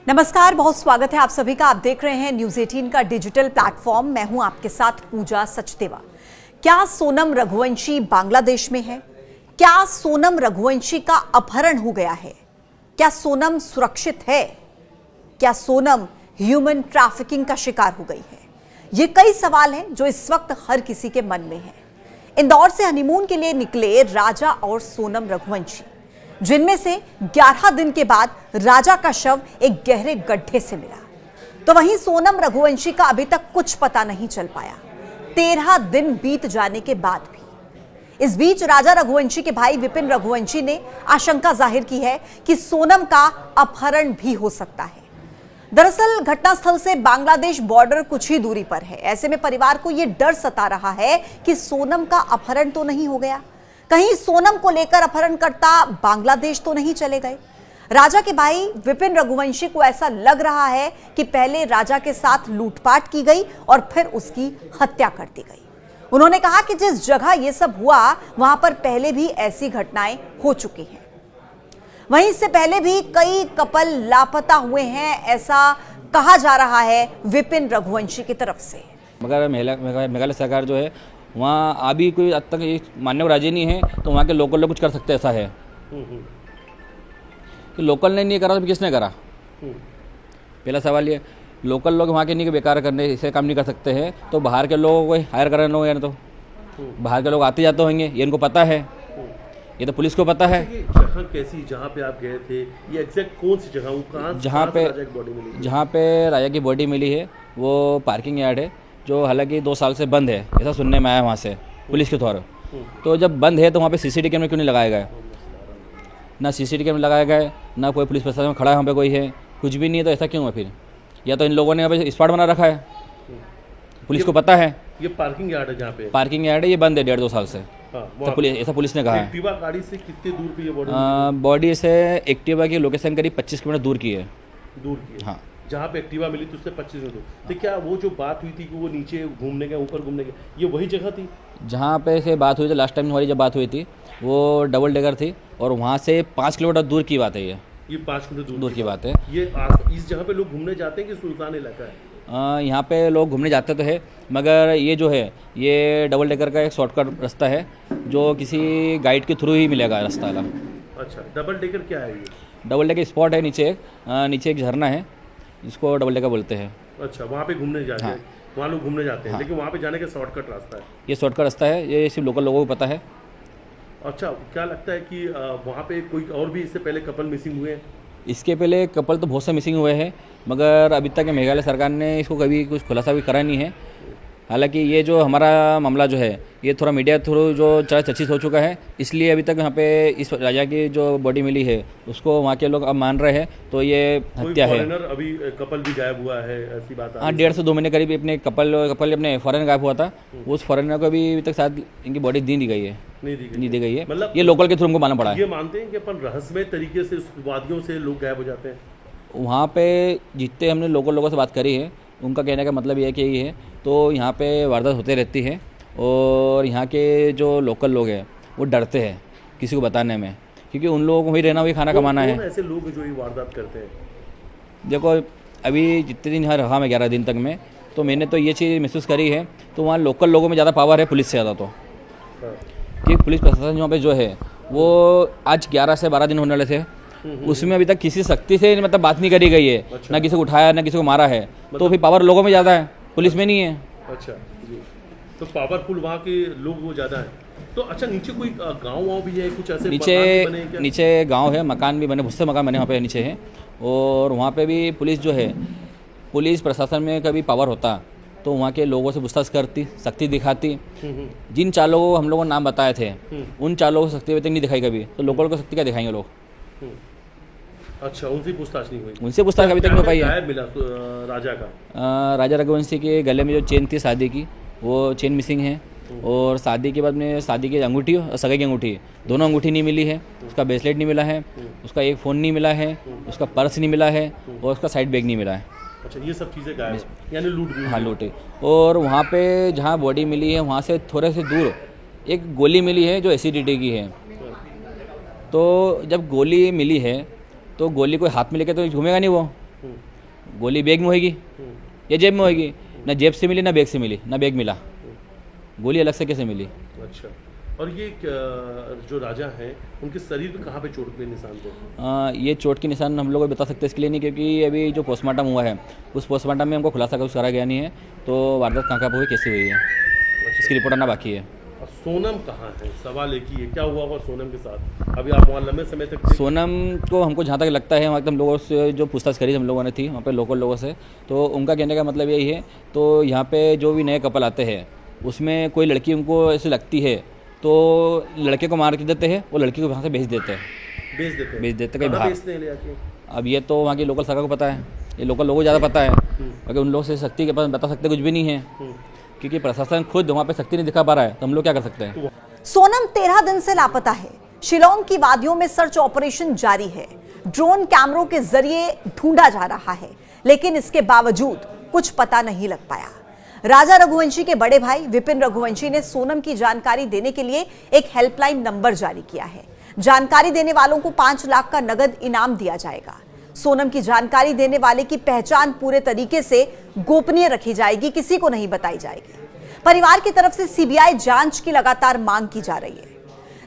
नमस्कार, बहुत स्वागत है आप सभी का। आप देख रहे हैं न्यूज़ 18 का डिजिटल प्लेटफॉर्म। मैं हूं आपके साथ पूजा सचदेवा। क्या सोनम रघुवंशी बांग्लादेश में है? क्या सोनम रघुवंशी का अपहरण हो गया है? क्या सोनम सुरक्षित है? क्या सोनम ह्यूमन ट्रैफिकिंग का शिकार हो गई है? ये कई सवाल हैं जो इस वक्त हर किसी के मन में हैं। इंदौर से हनीमून के लिए निकले राजा और सोनम रघुवंशी, जिनमें से 11 दिन के बाद राजा का शव एक गहरे गड्ढे से मिला, तो वहीं सोनम रघुवंशी का अभी तक कुछ पता नहीं चल पाया, 13 दिन बीत जाने के बाद भी। इस बीच राजा रघुवंशी के भाई विपिन रघुवंशी ने आशंका जाहिर की है कि सोनम का अपहरण भी हो सकता है। दरअसल घटनास्थल से बांग्लादेश बॉर्डर कुछ ही दूरी पर है। ऐसे में परिवार को यह डर सता रहा है कि सोनम का अपहरण तो नहीं हो गया, कहीं सोनम को लेकर अपहरणकर्ता बांग्लादेश तो नहीं चले गए। राजा के भाई विपिन रघुवंशी को ऐसा लग रहा है कि पहले राजा के साथ लूटपाट की गई और फिर उसकी हत्या कर दी गई। उन्होंने कहा कि जिस जगह यह सब हुआ वहां पर पहले भी ऐसी घटनाएं हो चुकी हैं। वहीं इससे पहले भी कई कपल लापता हुए हैं, ऐसा कहा जा रहा है विपिन रघुवंशी की तरफ से। मगर मेघालय सरकार जो है वहाँ अभी कोई अब तक ये मानने को राजी नहीं है, तो वहाँ के लोकल लोग कुछ कर सकते हैं। ऐसा है कि लोकल ने नहीं करा तो किसने करा? पहला सवाल ये, लोकल लोग वहाँ के नहीं बेकार करने इसे काम नहीं कर सकते हैं, तो बाहर के लोगों को हायर करने लोग हैं। तो बाहर के लोग आते जाते होंगे, ये इनको पता है, ये तो पुलिस को पता है। जगह कैसी, जहाँ पे आप गए थे, ये एग्जैक्ट कौन सी जगह? जहाँ पे राजा की बॉडी मिली है वो पार्किंग यार्ड है, जो हालांकि 2 साल से बंद है, ऐसा सुनने में आया वहाँ से पुलिस के द्वारा। तो जब बंद है तो वहाँ पे सीसीटीवी कैमरे क्यों नहीं लगाए गए? ना सीसीटीवी कैमरे लगाए गए, ना कोई पुलिस प्रशासन खड़ा है वहाँ पे कोई है, कुछ भी नहीं है। तो ऐसा क्यों है फिर? या तो इन लोगों ने यहाँ पे स्पॉट बना रखा है, पुलिस को पता है। ये पार्किंग यार्ड है, जहाँ पे पार्किंग यार्ड है, ये बंद है 1.5-2 साल से। तो पुलिस, ऐसा पुलिस ने कहा है। एक्टिवा गाड़ी से कितने दूर पे ये बॉडी से एक्टिवा की लोकेशन करीब 25 किलोमीटर दूर की है। हाँ, जहाँ पे एक्टिवा मिली तो उससे 25 दूर। तो क्या वो जो बात हुई थी कि वो नीचे घूमने का, ऊपर घूमने का, ये वही जगह थी जहाँ पे से बात हुई थी? लास्ट टाइम हमारी जब बात हुई थी वो डबल डेकर थी, और वहाँ से 5 किलोमीटर दूर की बात है। ये 5 किलोमीटर दूर की बात है। ये इस जगह पे लोग घूमने जाते हैं कि सुनसान इलाका है? यहाँ पे लोग घूमने जाते तो है, मगर ये जो है ये डबल डेकर का एक शॉर्टकट रास्ता है, जो किसी गाइड के थ्रू ही मिलेगा रास्ता वाला। अच्छा, डबल डेकर क्या है ये? डबल डेकर स्पॉट है, नीचे एक झरना है, इसको डबल डेकर बोलते हैं। अच्छा, वहाँ पे घूमने जाते हैं? वहाँ लोग घूमने जाते हैं। हाँ। लेकिन वहाँ पे जाने का शॉर्टकट रास्ता है? ये शॉर्टकट रास्ता है, ये सिर्फ लोकल लोगों को पता है। अच्छा, क्या लगता है कि वहाँ पे कोई और भी इससे पहले कपल मिसिंग हुए हैं? इसके पहले कपल तो बहुत से मिसिंग हुए हैं, मगर अभी तक मेघालय सरकार ने इसको कभी कुछ खुलासा भी करा नहीं है। हालांकि ये जो हमारा मामला जो है ये थोड़ा मीडिया थ्रू जो चर्चित हो चुका है, इसलिए अभी तक यहाँ पे इस राजा की जो बॉडी मिली है उसको वहाँ के लोग अब मान रहे हैं, तो ये हत्या है। अभी कपल भी गायब हुआ है, ऐसी बात? हाँ, 1.5 से 2 महीने करीब अपने कपल अपने फॉरेन गायब हुआ था। उस फॉरेनर को अभी तक शायद इनकी बॉडी नहीं दी गई है। नहीं दी गई है, मतलब ये लोकल के थ्रू हमको मालूम पड़ा है। ये मानते हैं कि अपन रहस्यमय तरीके से वादियों से लोग गायब हो जाते हैं? वहाँ पे जितने हमने लोगों से बात करी है, उनका कहने का मतलब ये कि यही है। तो यहाँ पे वारदात होते रहती है, और यहाँ के जो लोकल लोग हैं वो डरते हैं किसी को बताने में, क्योंकि उन लोगों को वही रहना, वही खाना कमाना है। ऐसे लोग जो ये वारदात करते हैं? देखो, अभी जितने दिन यहाँ रहा मैं 11 दिन तक में, तो मैंने तो ये चीज़ महसूस करी है, तो वहाँ लोकल लोगों में ज़्यादा पावर है पुलिस से ज़्यादा। तो कि पुलिस प्रशासन यहाँ पे जो है वो आज 11 से 12 दिन होने वाले थे, उसमें अभी तक किसी शक्ति से मतलब बात नहीं करी गई है। अच्छा। ना किसी को उठाया, ना किसी को मारा है। तो फिर पावर लोगों में ज़्यादा है, पुलिस में नहीं है। अच्छा जी, तो पावरफुल वहाँ के लोग वो ज़्यादा है। तो अच्छा, नीचे कोई गाँव भी है कुछ ऐसे? नीचे गाँव है, मकान भी बने, बहुत से मकान बने वहाँ पे नीचे हैं, और वहाँ पे भी पुलिस जो है, पुलिस प्रशासन में कभी पावर होता तो वहाँ के लोगों से पूछताछ करती, शक्ति दिखाती। जिन 4 लोगों को हम लोगों ने नाम बताए थे, उन 4 लोगों को शक्ति अभी तक नहीं दिखाई कभी, तो लोकल को शक्ति क्या दिखाएंगे लोग? अच्छा, उनसे पूछताछ नहीं हुई? उनसे पूछताछ अभी तक नहीं हो पाई है। मिला राजा का, राजा रघुवंशी के गले में जो चेन थी शादी की, वो चेन मिसिंग है, और शादी के बाद में शादी की अंगूठी और सगाई की अंगूठी, दोनों अंगूठी नहीं मिली है। उसका ब्रेसलेट नहीं मिला है, उसका एक फ़ोन नहीं मिला है, उसका पर्स नहीं मिला है, और उसका साइड बैग नहीं मिला है। अच्छा, ये सब चीज़ें गायब, यानी लूट गई? हाँ, लूटे। और वहाँ पे जहाँ बॉडी मिली है वहाँ से थोड़े से दूर एक गोली मिली है जो एसिडिटी की है। तो जब गोली मिली है तो गोली कोई हाथ में लेके तो घूमेगा नहीं, वो गोली बैग में होगी या जेब में होगी? ना जेब से मिली, ना बैग से मिली, ना बैग मिला, गोली अलग से कैसे मिली? अच्छा, और ये जो राजा हैं उनके शरीर पे कहाँ पे चोट के निशान थे? ये चोट के निशान हम लोग बता सकते हैं इसके लिए नहीं, क्योंकि अभी जो पोस्टमार्टम हुआ है उस पोस्टमार्टम में हमको खुलासा कुछ करा गया नहीं है, तो वारदात कहाँ हुई, कैसे हुई है, इसकी रिपोर्ट आना बाकी है। और सोनम कहाँ है? सवाल एक ही है, क्या हुआ होगा सोनम के साथ? अभी आप वहाँ लंबे समय तक थे? सोनम को हमको जहाँ तक लगता है, वहाँ हम लोगों से जो पूछताछ करी हम लोगों ने थी वहाँ पे लोकल लोगों से, तो उनका कहने का मतलब यही है, तो यहाँ पे जो भी नए कपल आते हैं उसमें कोई लड़की उनको ऐसी लगती है तो लड़के को मार के देते हैं, वो लड़की को वहाँ से भेज देते हैं, कहीं बाहर। अब ये तो वहाँ की लोकल सरकार को पता है, ये लोकल लोगों को ज़्यादा पता है, अगर उन लोगों से शक्ति के पास बता सकते कुछ भी नहीं है, क्योंकि प्रशासन खुद वहाँ पे शक्ति नहीं दिखा पा रहा है, तो हम लोग क्या कर सकते हैं? सोनम 13 दिन से लापता है। शिलोंग की वादियों में सर्च ऑपरेशन जारी है। ड्रोन कैमरों के जरिए ढूंढा जा रहा है, लेकिन इसके बावजूद कुछ पता नहीं लग पाया। राजा रघुवंशी के बड़े भाई विपिन रघुवंशी ने सोनम की जानकारी देने के लिए एक हेल्पलाइन नंबर जारी किया है। जानकारी देने वालों को 5 लाख का नगद इनाम दिया जाएगा। सोनम की जानकारी देने वाले की पहचान पूरे तरीके से गोपनीय रखी जाएगी, किसी को नहीं बताई जाएगी। परिवार की तरफ से सीबीआई जांच की लगातार मांग की जा रही है।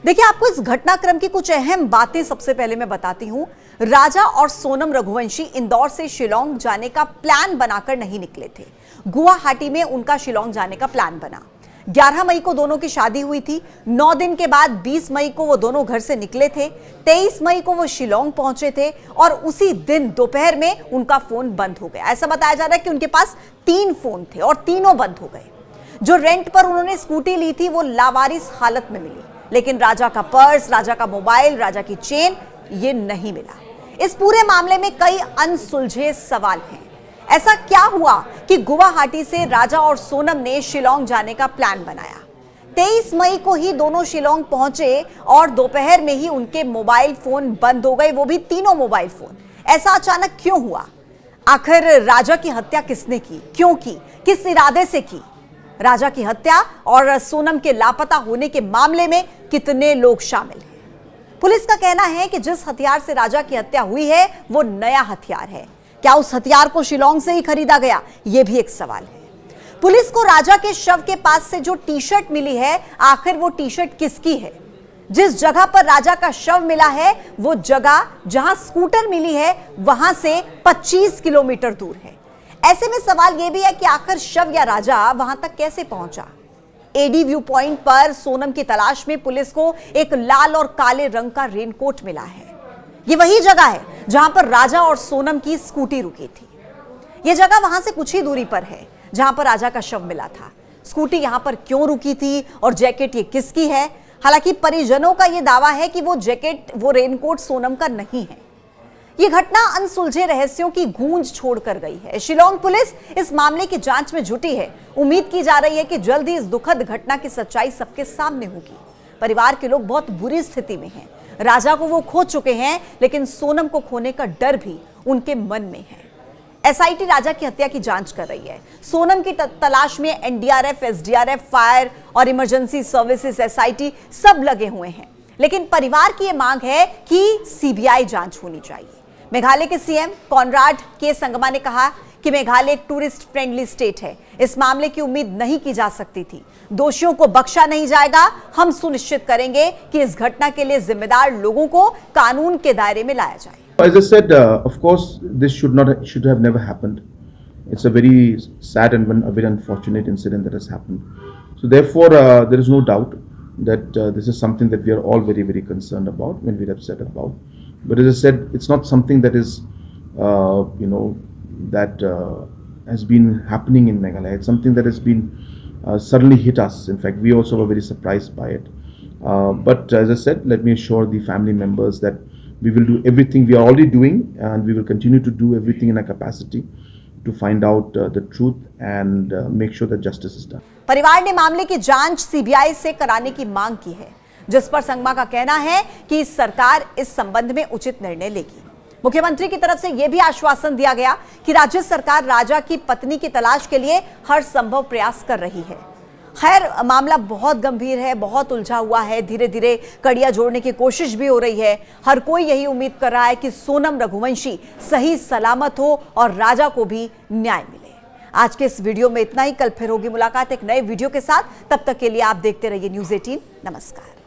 देखिए, आपको इस घटनाक्रम की कुछ अहम बातें सबसे पहले मैं बताती हूं। राजा और सोनम रघुवंशी इंदौर से शिलोंग जाने का प्लान बनाकर नहीं निकले थे। गुवाहाटी में उनका शिलोंग जाने का प्लान बना। 11 मई को दोनों की शादी हुई थी। 9 दिन के बाद 20 मई को वो दोनों घर से निकले थे। 23 मई को वो शिलोंग पहुंचे थे और उसी दिन दोपहर में उनका फोन बंद हो गया। ऐसा बताया जा रहा है कि उनके पास 3 फोन थे और तीनों बंद हो गए। जो रेंट पर उन्होंने स्कूटी ली थी वो लावारिस हालत में मिली, लेकिन राजा का पर्स, राजा का मोबाइल, राजा की चेन ये नहीं मिला। इस पूरे मामले में कई अनसुलझे सवाल हैं। ऐसा क्या हुआ कि गुवाहाटी से राजा और सोनम ने शिलोंग जाने का प्लान बनाया? 23 मई को ही दोनों शिलोंग पहुंचे और दोपहर में ही उनके मोबाइल फोन बंद हो गए, वो भी तीनों मोबाइल फोन। ऐसा अचानक क्यों हुआ? आखिर राजा की हत्या किसने की, क्यों की, किस इरादे से की? राजा की हत्या और सोनम के लापता होने के मामले में कितने लोग शामिल हैं? पुलिस का कहना है कि जिस हथियार से राजा की हत्या हुई है वो नया हथियार है। क्या उस हथियार को शिलोंग से ही खरीदा गया? यह भी एक सवाल है। पुलिस को राजा के शव के पास से जो टी शर्ट मिली है, आखिर वो टी शर्ट किसकी है? जिस जगह पर राजा का शव मिला है वो जगह जहां स्कूटर मिली है वहां से 25 किलोमीटर दूर है। ऐसे में सवाल यह भी है कि आखिर शव या राजा वहां तक कैसे पहुंचा? एडी व्यू पॉइंट पर सोनम की तलाश में पुलिस को एक लाल और काले रंग का रेनकोट मिला है। यह वही जगह है जहां पर राजा और सोनम की स्कूटी रुकी थी। यह जगह वहां से कुछ ही दूरी पर है जहां पर राजा का शव मिला था। स्कूटी यहां पर क्यों रुकी थी और जैकेट ये किसकी है? हालांकि परिजनों का यह दावा है कि वो जैकेट, वो रेनकोट सोनम का नहीं है। यह घटना अनसुलझे रहस्यों की गूंज छोड़कर गई है। शिलोंग पुलिस इस मामले की जांच में जुटी है। उम्मीद की जा रही है कि जल्द ही इस दुखद घटना की सच्चाई सबके सामने होगी। परिवार के लोग बहुत बुरी स्थिति में हैं। राजा को वो खो चुके हैं, लेकिन सोनम को खोने का डर भी उनके मन में है। एसआईटी राजा की हत्या की जांच कर रही है। सोनम की तलाश में एनडीआरएफ, एसडीआरएफ, फायर और इमरजेंसी सर्विसेज, एसआईटी सब लगे हुए हैं। लेकिन परिवार की यह मांग है कि सीबीआई जांच होनी चाहिए। मेघालय के सीएम कॉनराड के संगमा ने कहा कि मेघालय एक टूरिस्ट फ्रेंडली स्टेट है। इस मामले की उम्मीद नहीं की जा सकती थी। दोषियों को बख्शा नहीं जाएगा। हम सुनिश्चित करेंगे कि इस घटना के लिए जिम्मेदार लोगों को कानून के दायरे में लाया जाए। As I said, of course, this should have never happened. It's a very sad and a very unfortunate incident that has happened. So therefore, there is no doubt that this is something that we are all very, very concerned about when we're upset about. But as I said, it's not something that is, that has been happening in Meghalaya. It's something that has been suddenly hit us. In fact, we also were very surprised by it. But as I said, let me assure the family members that we will do everything we are already doing, and we will continue to do everything in our capacity to find out the truth and make sure that justice is done. परिवार ने मामले की जांच CBI से कराने की मांग की है, जिस पर संगमा का कहना है कि सरकार इस संबंध में उचित निर्णय लेगी। मुख्यमंत्री की तरफ से यह भी आश्वासन दिया गया कि राज्य सरकार राजा की पत्नी की तलाश के लिए हर संभव प्रयास कर रही है। खैर, मामला बहुत गंभीर है, बहुत उलझा हुआ है, धीरे धीरे कड़ियां जोड़ने की कोशिश भी हो रही है। हर कोई यही उम्मीद कर रहा है कि सोनम रघुवंशी सही सलामत हो और राजा को भी न्याय मिले। आज के इस वीडियो में इतना ही। कल फिर होगी मुलाकात एक नए वीडियो के साथ। तब तक के लिए आप देखते रहिए न्यूज़ 18। नमस्कार।